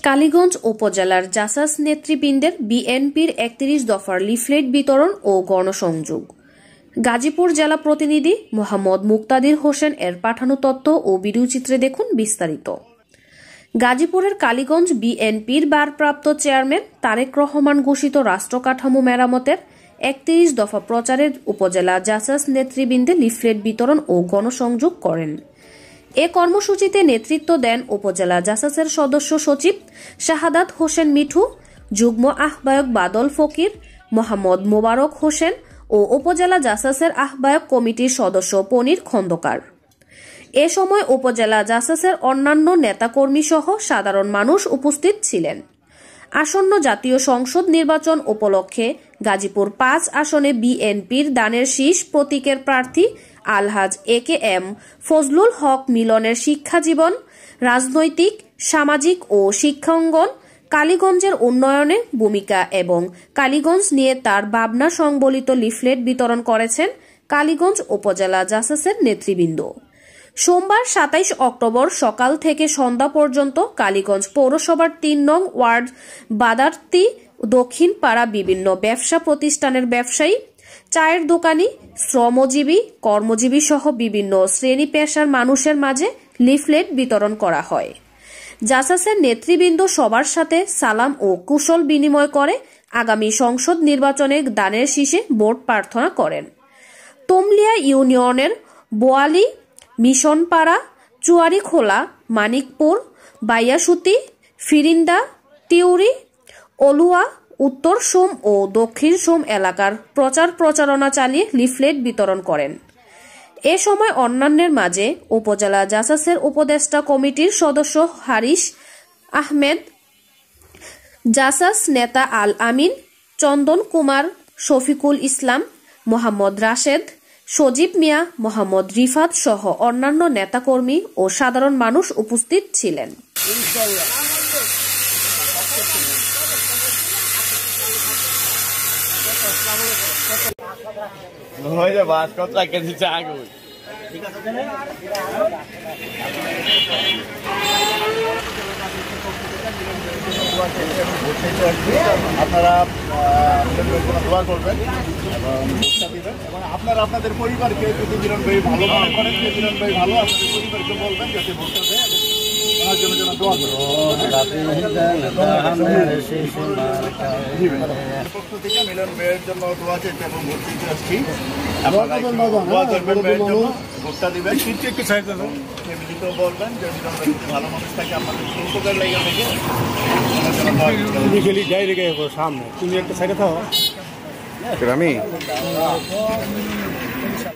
কালীগঞ্জ উপজেলার জাসাস নেতৃবৃন্দের বিএনপির ৩১ দফার লিফলেট বিতরণ ও গণসংযোগ। গাজীপুর জেলা প্রতিনিধি মোহাম্মদ মুক্তাদির হোসেন এর পাঠানো তথ্য ও ভিডিওচিত্রে দেখুন বিস্তারিত। গাজীপুরের কালীগঞ্জ বিএনপির ভারপ্রাপ্ত চেয়ারম্যান তারেক রহমান ঘোষিত রাষ্ট্র কাঠামো মেরামতের ৩১ দফা প্রচারের উপজেলা জাসাস নেতৃবৃন্দে লিফলেট বিতরণ ও গণসংযোগ করেন। এ কর্মসূচিতে নেতৃত্ব দেন উপজেলা জাসাসের সদস্য সচিব শাহাদাত হোসেন মিঠু, যুগ্ম আহ্বায়ক বাদল ফকির, মোহাম্মদ মোবারক হোসেন ও উপজেলা জাসাসের আহ্বায়ক কমিটির সদস্য পনির খন্দকার। এ সময় উপজেলা জাসাসের অন্যান্য নেতাকর্মী সহ সাধারণ মানুষ উপস্থিত ছিলেন। আসন্ন জাতীয় সংসদ নির্বাচন উপলক্ষে গাজীপুর ৫ আসনে বিএনপির দানের শীষ প্রতীকের প্রার্থী আলহাজ এ.কে.এম. ফজলুল হক মিলনের শিক্ষাজীবন, রাজনৈতিক, সামাজিক ও শিক্ষাঙ্গন, কালীগঞ্জের উন্নয়নে ভূমিকা এবং কালীগঞ্জ নিয়ে তার ভাবনা সংবলিত লিফলেট বিতরণ করেছেন কালীগঞ্জ উপজেলা জাসাসের নেতৃবৃন্দ। সোমবার ২৭ অক্টোবর সকাল থেকে সন্ধ্যা পর্যন্ত কালীগঞ্জ পৌরসভার ৩ নং ওয়ার্ড বাদার্তি দক্ষিণ পাড়া বিভিন্ন ব্যবসা প্রতিষ্ঠানের ব্যবসায়ী, চায়ের দোকানি, শ্রমজীবী, কর্মজীবী সহ বিভিন্ন শ্রেণী পেশার মানুষের মাঝে লিফলেট বিতরণ করা হয়। জাসাসের নেতৃবৃন্দ সবার সাথে সালাম ও কুশল বিনিময় করে আগামী সংসদ নির্বাচনে দানের শীষে ভোট প্রার্থনা করেন। তমলিয়া ইউনিয়নের বোয়ালি, মিশনপাড়া, চুয়ারিখোলা, মানিকপুর, বাইয়াসুতি, ফিরিন্দা, টিউরি, অলুয়া, উত্তর সোম ও দক্ষিণ সোম এলাকার প্রচার প্রচারণা চালিয়ে লিফলেট বিতরণ করেন। এ সময় অন্যান্যের মাঝে উপজেলা জাসাসের উপদেষ্টা কমিটির সদস্য হারিস আহমেদ, জাসাস নেতা আল আমিন, চন্দন কুমার, শফিকুল ইসলাম, মোহাম্মদ রাশেদ, সজীব মিয়া, মোহাম্মদ রিফাত সহ অন্যান্য নেতাকর্মী ও সাধারণ মানুষ উপস্থিত ছিলেন। আপনারা দোয়া করবেন এবং ভোটটা দিবেন এবং আপনারা আপনাদের পরিবারকে যদি মিলন ভাই ভালো মনে করেন, মিলন ভাই ভালো, আপনাদের পরিবারকে বলবেন যাতে ভোটটা দেয় ওনার জন্য যেন দোয়া করবেন। পক্ষ থেকে মিলন ভাইয়ের জন্য দোয়া চাইতে এবং ভোট দিতে আসছি। দোয়া করবেন ভাইয়ের জন্য, ভোটটা দিবেন। একটু সাইড ফ্যামিলিকেও বলবেন যে মিলন ভাই যদি ভালো মানুষ থাকে আপনাদের উপকার লেগে থেকে তুমি যাই রেখে সামনে, তুমি একটা সাইডে থাকো। আমি